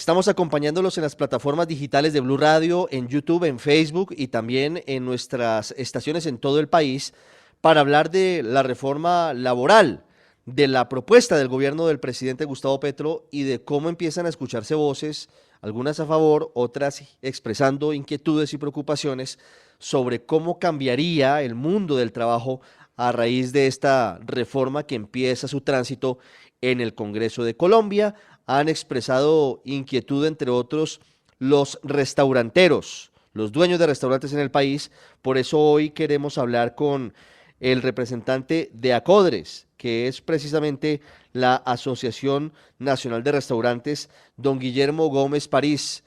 Estamos acompañándolos en las plataformas digitales de Blue Radio, en YouTube, en Facebook y también en nuestras estaciones en todo el país para hablar de la reforma laboral, de la propuesta del gobierno del presidente Gustavo Petro y de cómo empiezan a escucharse voces, algunas a favor, otras expresando inquietudes y preocupaciones sobre cómo cambiaría el mundo del trabajo a raíz de esta reforma que empieza su tránsito en el Congreso de Colombia. Han expresado inquietud, entre otros, los restauranteros, los dueños de restaurantes en el país. Por eso hoy queremos hablar con el representante de ACODRES, que es precisamente la Asociación Nacional de Restaurantes, don Guillermo Gómez París.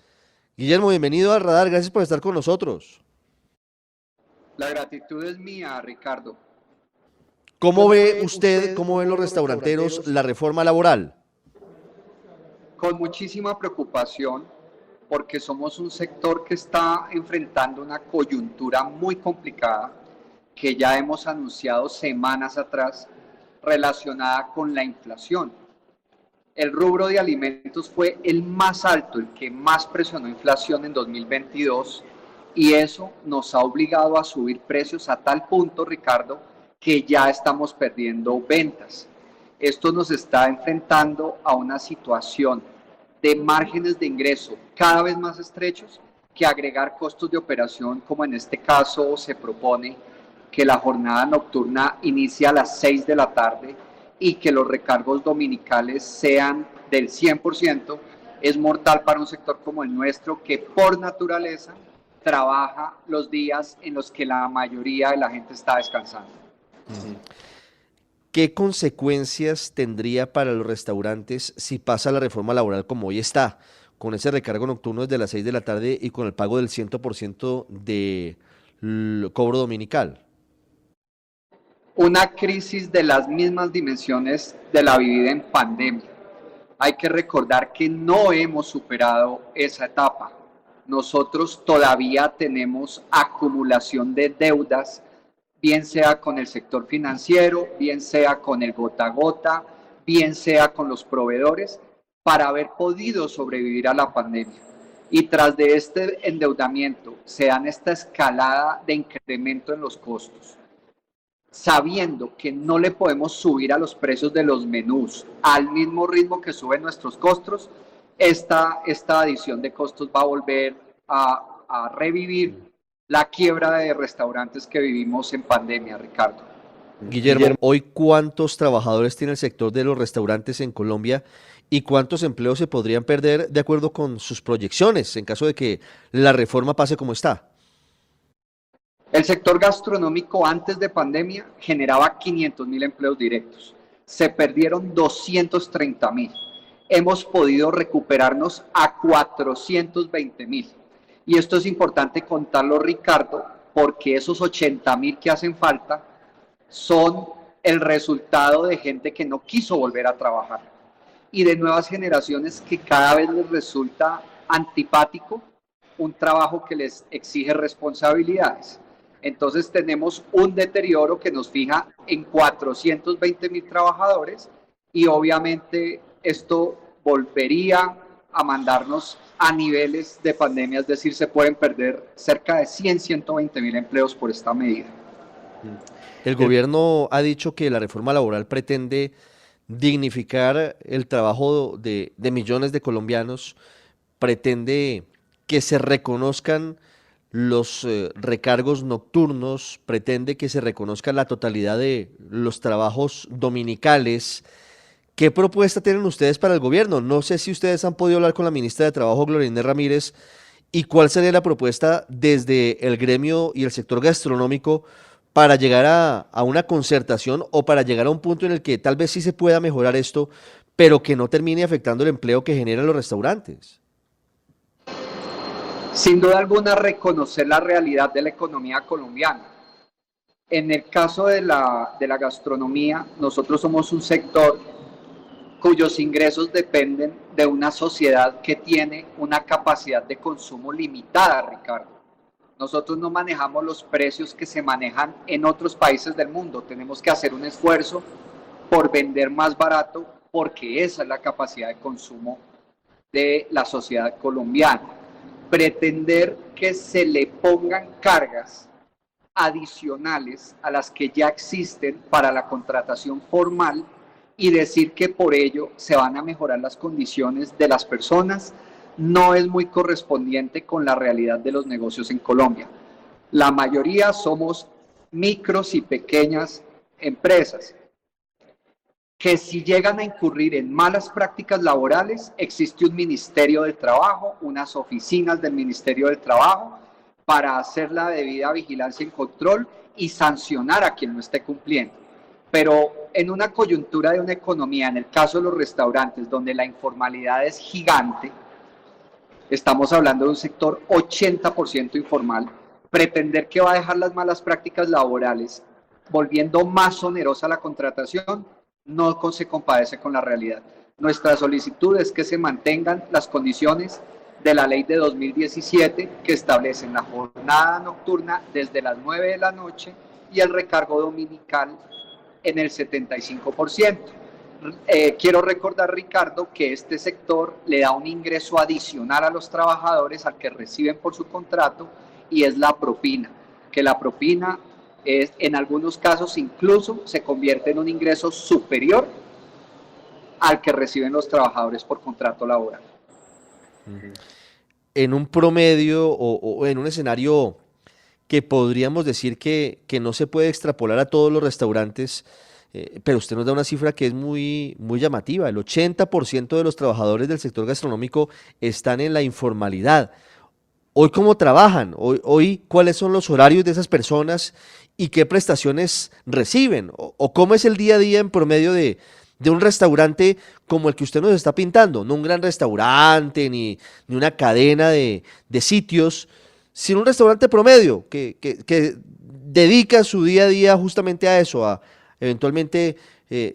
Guillermo, bienvenido al Radar, gracias por estar con nosotros. La gratitud es mía, Ricardo. ¿Cómo ve usted, cómo ven los restauranteros la reforma laboral? Con muchísima preocupación, porque somos un sector que está enfrentando una coyuntura muy complicada que ya hemos anunciado semanas atrás relacionada con la inflación. El rubro de alimentos fue el más alto, el que más presionó inflación en 2022, y eso nos ha obligado a subir precios a tal punto, Ricardo, que ya estamos perdiendo ventas. Esto nos está enfrentando a una situación de márgenes de ingreso cada vez más estrechos, que agregar costos de operación, como en este caso se propone que la jornada nocturna inicie a las 6 de la tarde y que los recargos dominicales sean del 100%, es mortal para un sector como el nuestro, que por naturaleza trabaja los días en los que la mayoría de la gente está descansando. ¿Qué consecuencias tendría para los restaurantes si pasa la reforma laboral como hoy está, con ese recargo nocturno desde las 6 de la tarde y con el pago del 100% de cobro dominical? Una crisis de las mismas dimensiones de la vivida en pandemia. Hay que recordar que no hemos superado esa etapa. Nosotros todavía tenemos acumulación de deudas, bien sea con el sector financiero, bien sea con el gota a gota, bien sea con los proveedores, para haber podido sobrevivir a la pandemia. Y tras de este endeudamiento se dan esta escalada de incremento en los costos, sabiendo que no le podemos subir a los precios de los menús al mismo ritmo que suben nuestros costos. Esta adición de costos va a volver a revivir la quiebra de restaurantes que vivimos en pandemia, Ricardo. Guillermo, hoy ¿cuántos trabajadores tiene el sector de los restaurantes en Colombia y cuántos empleos se podrían perder de acuerdo con sus proyecciones en caso de que la reforma pase como está? El sector gastronómico antes de pandemia generaba 500.000 empleos directos. Se perdieron 230.000. Hemos podido recuperarnos a 420.000. Y esto es importante contarlo, Ricardo, porque esos 80.000 que hacen falta son el resultado de gente que no quiso volver a trabajar y de nuevas generaciones que cada vez les resulta antipático un trabajo que les exige responsabilidades. Entonces tenemos un deterioro que nos fija en 420.000 trabajadores y obviamente esto volvería a mandarnos a niveles de pandemia, es decir, se pueden perder cerca de 120.000 empleos por esta medida. El gobierno ha dicho que la reforma laboral pretende dignificar el trabajo de millones de colombianos, pretende que se reconozcan los recargos nocturnos, pretende que se reconozca la totalidad de los trabajos dominicales. ¿Qué propuesta tienen ustedes para el gobierno? No sé si ustedes han podido hablar con la ministra de Trabajo, Gloria Inés Ramírez, y cuál sería la propuesta desde el gremio y el sector gastronómico para llegar a una concertación o para llegar a un punto en el que tal vez sí se pueda mejorar esto, pero que no termine afectando el empleo que generan los restaurantes. Sin duda alguna, reconocer la realidad de la economía colombiana. En el caso de la gastronomía, nosotros somos un sector cuyos ingresos dependen de una sociedad que tiene una capacidad de consumo limitada, Ricardo. Nosotros no manejamos los precios que se manejan en otros países del mundo. Tenemos que hacer un esfuerzo por vender más barato porque esa es la capacidad de consumo de la sociedad colombiana. Pretender que se le pongan cargas adicionales a las que ya existen para la contratación formal y decir que por ello se van a mejorar las condiciones de las personas no es muy correspondiente con la realidad de los negocios en Colombia. La mayoría somos micros y pequeñas empresas que si llegan a incurrir en malas prácticas laborales, existe un Ministerio del Trabajo, unas oficinas del Ministerio del Trabajo para hacer la debida vigilancia y control y sancionar a quien no esté cumpliendo. Pero en una coyuntura de una economía, en el caso de los restaurantes, donde la informalidad es gigante, estamos hablando de un sector 80% informal, pretender que va a dejar las malas prácticas laborales, volviendo más onerosa la contratación, no se compadece con la realidad. Nuestra solicitud es que se mantengan las condiciones de la ley de 2017 que establecen la jornada nocturna desde las 9 de la noche y el recargo dominical en el 75%. Quiero recordar, Ricardo, que este sector le da un ingreso adicional a los trabajadores al que reciben por su contrato y es la propina, que la propina es, en algunos casos incluso se convierte en un ingreso superior al que reciben los trabajadores por contrato laboral. En un promedio o en un escenario que podríamos decir que no se puede extrapolar a todos los restaurantes, pero usted nos da una cifra que es muy llamativa. El 80% de los trabajadores del sector gastronómico están en la informalidad. Hoy, ¿cómo trabajan? Hoy, ¿cuáles son los horarios de esas personas y qué prestaciones reciben? O cómo es el día a día en promedio de un restaurante como el que usted nos está pintando? No un gran restaurante ni una cadena de sitios, sino un restaurante promedio que dedica su día a día justamente a eso, a eventualmente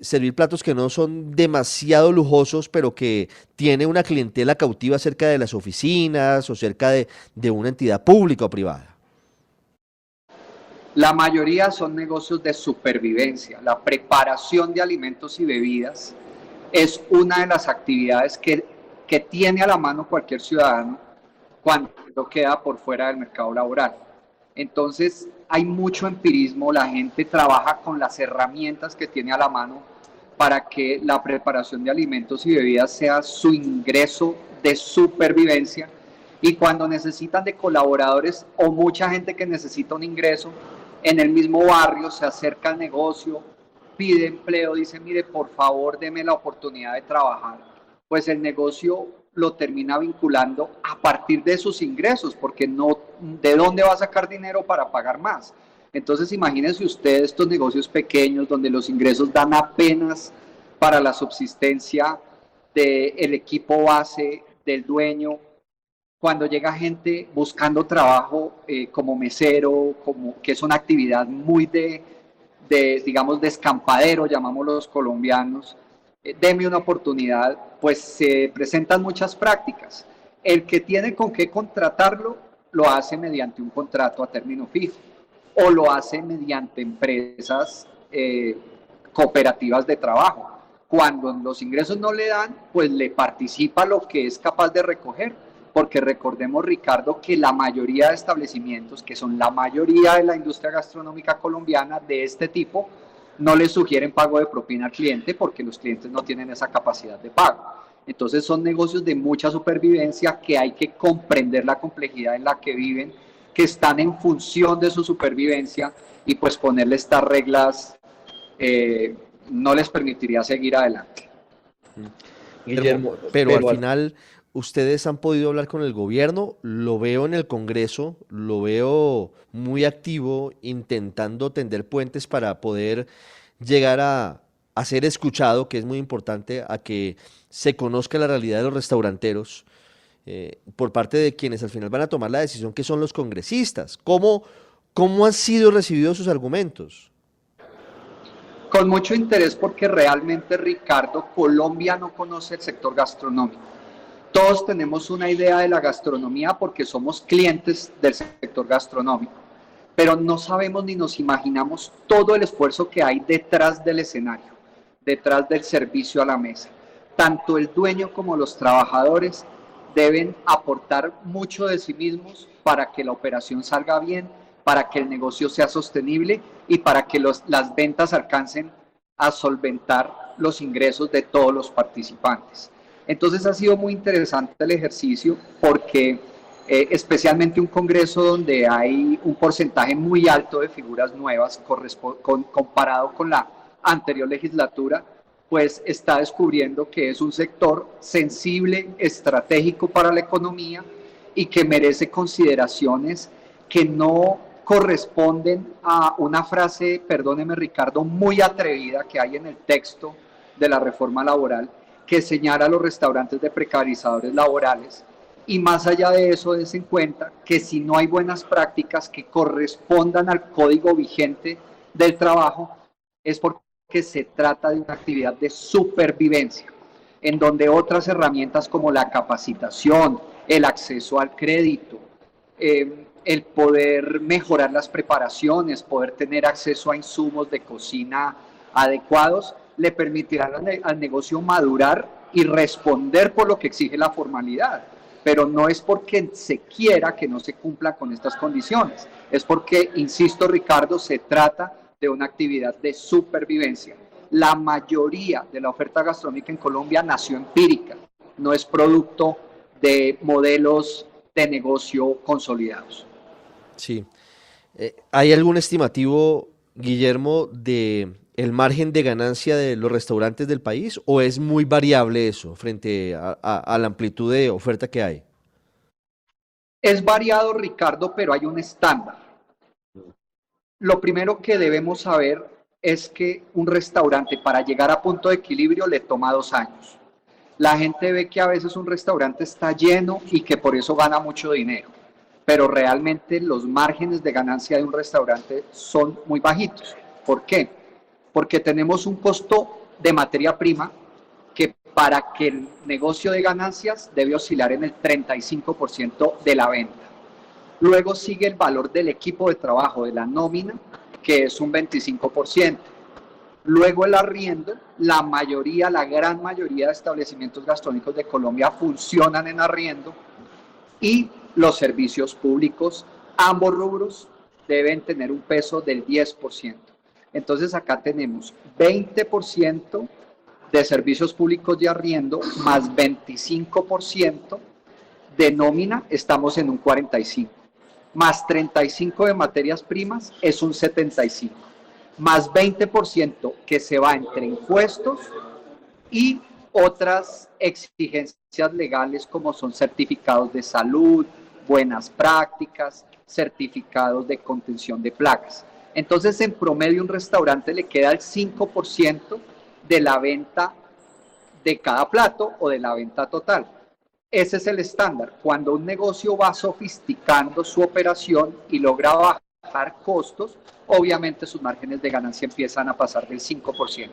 servir platos que no son demasiado lujosos, pero que tiene una clientela cautiva cerca de las oficinas o cerca de una entidad pública o privada. La mayoría son negocios de supervivencia. La preparación de alimentos y bebidas es una de las actividades que tiene a la mano cualquier ciudadano cuando queda por fuera del mercado laboral. Entonces, hay mucho empirismo, la gente trabaja con las herramientas que tiene a la mano para que la preparación de alimentos y bebidas sea su ingreso de supervivencia, y cuando necesitan de colaboradores o mucha gente que necesita un ingreso, en el mismo barrio se acerca al negocio, pide empleo, dice, mire, por favor, deme la oportunidad de trabajar. Pues el negocio lo termina vinculando a partir de sus ingresos, porque no, ¿de dónde va a sacar dinero para pagar más? Entonces, imagínense ustedes estos negocios pequeños donde los ingresos dan apenas para la subsistencia del equipo base, del dueño. Cuando llega gente buscando trabajo como mesero, que es una actividad muy digamos, de escampadero, llamamos los colombianos, deme una oportunidad, pues se presentan muchas prácticas. El que tiene con qué contratarlo, lo hace mediante un contrato a término fijo o lo hace mediante empresas cooperativas de trabajo. Cuando los ingresos no le dan, pues le participa lo que es capaz de recoger, porque recordemos, Ricardo, que la mayoría de establecimientos, que son la mayoría de la industria gastronómica colombiana de este tipo, no le sugieren pago de propina al cliente porque los clientes no tienen esa capacidad de pago. Entonces son negocios de mucha supervivencia que hay que comprender la complejidad en la que viven, que están en función de su supervivencia, y pues ponerle estas reglas no les permitiría seguir adelante. Guillermo, pero al final ustedes han podido hablar con el gobierno, lo veo en el Congreso, lo veo muy activo intentando tender puentes para poder llegar a ser escuchado, que es muy importante, a que se conozca la realidad de los restauranteros por parte de quienes al final van a tomar la decisión, que son los congresistas. ¿Cómo han sido recibidos sus argumentos? Con mucho interés, porque realmente, Ricardo, Colombia no conoce el sector gastronómico. Todos tenemos una idea de la gastronomía porque somos clientes del sector gastronómico, pero no sabemos ni nos imaginamos todo el esfuerzo que hay detrás del escenario, detrás del servicio a la mesa. tanto el dueño como los trabajadores deben aportar mucho de sí mismos para que la operación salga bien, para que el negocio sea sostenible y para que las ventas alcancen a solventar los ingresos de todos los participantes. Entonces ha sido muy interesante el ejercicio porque especialmente un congreso donde hay un porcentaje muy alto de figuras nuevas comparado con la anterior legislatura, pues está descubriendo que es un sector sensible, estratégico para la economía y que merece consideraciones que no corresponden a una frase, perdóneme Ricardo, muy atrevida que hay en el texto de la reforma laboral, que señala a los restaurantes de precarizadores laborales. Y más allá de eso, dense en cuenta que si no hay buenas prácticas que correspondan al código vigente del trabajo, es porque se trata de una actividad de supervivencia, en donde otras herramientas como la capacitación, el acceso al crédito, el poder mejorar las preparaciones, poder tener acceso a insumos de cocina adecuados, le permitirán al negocio madurar y responder por lo que exige la formalidad. Pero no es porque se quiera que no se cumpla con estas condiciones, es porque, insisto Ricardo, se trata de una actividad de supervivencia. La mayoría de la oferta gastronómica en Colombia nació empírica, no es producto de modelos de negocio consolidados. Sí. ¿Hay algún estimativo, Guillermo, de el margen de ganancia de los restaurantes del país o es muy variable eso frente a la amplitud de oferta que hay? Es variado, Ricardo, pero hay un estándar. Lo primero que debemos saber es que un restaurante para llegar a punto de equilibrio le toma 2 años. La gente ve que a veces un restaurante está lleno y que por eso gana mucho dinero, pero realmente los márgenes de ganancia de un restaurante son muy bajitos. ¿Por qué? Porque tenemos un costo de materia prima que para que el negocio de ganancias debe oscilar en el 35% de la venta. Luego sigue el valor del equipo de trabajo, de la nómina, que es un 25%. Luego el arriendo, la gran mayoría de establecimientos gastronómicos de Colombia funcionan en arriendo y los servicios públicos, ambos rubros deben tener un peso del 10%. Entonces acá tenemos 20% de servicios públicos de arriendo más 25% de nómina, estamos en un 45%. Más 35% de materias primas es un 75%, más 20% que se va entre impuestos y otras exigencias legales como son certificados de salud, buenas prácticas, certificados de contención de plagas. Entonces, en promedio, un restaurante le queda el 5% de la venta de cada plato o de la venta total. Ese es el estándar. Cuando un negocio va sofisticando su operación y logra bajar costos, obviamente sus márgenes de ganancia empiezan a pasar del 5%.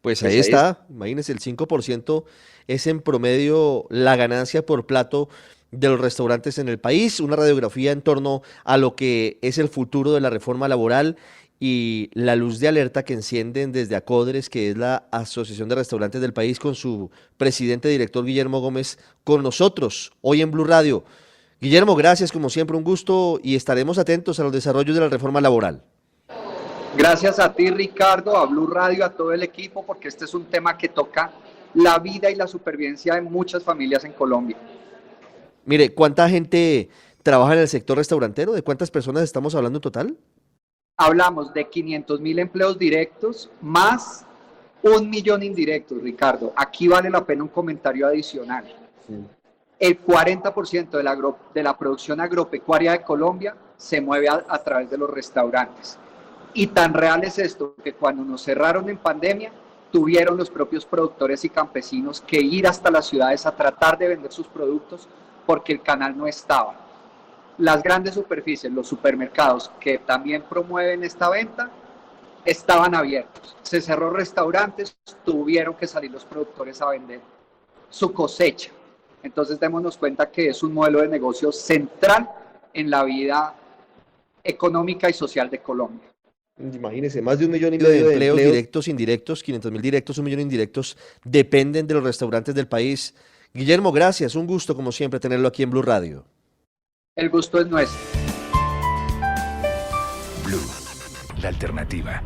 Pues ahí está, imagínense, el 5% es en promedio la ganancia por plato de los restaurantes en el país, una radiografía en torno a lo que es el futuro de la reforma laboral y la luz de alerta que encienden desde ACODRES, que es la Asociación de Restaurantes del país, con su presidente director Guillermo Gómez, con nosotros hoy en Blue Radio. Guillermo, gracias, como siempre un gusto y estaremos atentos a los desarrollos de la reforma laboral. Gracias a ti, Ricardo, a Blue Radio, a todo el equipo, porque este es un tema que toca la vida y la supervivencia de muchas familias en Colombia. Mire, ¿cuánta gente trabaja en el sector restaurantero? ¿De cuántas personas estamos hablando en total? Hablamos de 500.000 empleos directos más 1.000.000 indirectos, Ricardo. Aquí vale la pena un comentario adicional. Sí. El 40% de la producción agropecuaria de Colombia se mueve a través de los restaurantes. Y tan real es esto que cuando nos cerraron en pandemia, tuvieron los propios productores y campesinos que ir hasta las ciudades a tratar de vender sus productos porque el canal no estaba. Las grandes superficies, los supermercados que también promueven esta venta, estaban abiertos. Se cerró restaurantes, tuvieron que salir los productores a vender su cosecha. Entonces démonos cuenta que es un modelo de negocio central en la vida económica y social de Colombia. Imagínense, más de 1,5 de millones de empleos empleos. directos, indirectos, 500.000 directos, 1 millón indirectos, dependen de los restaurantes del país. Guillermo, gracias, un gusto como siempre tenerlo aquí en Blue Radio. El gusto es nuestro. Blue, la alternativa.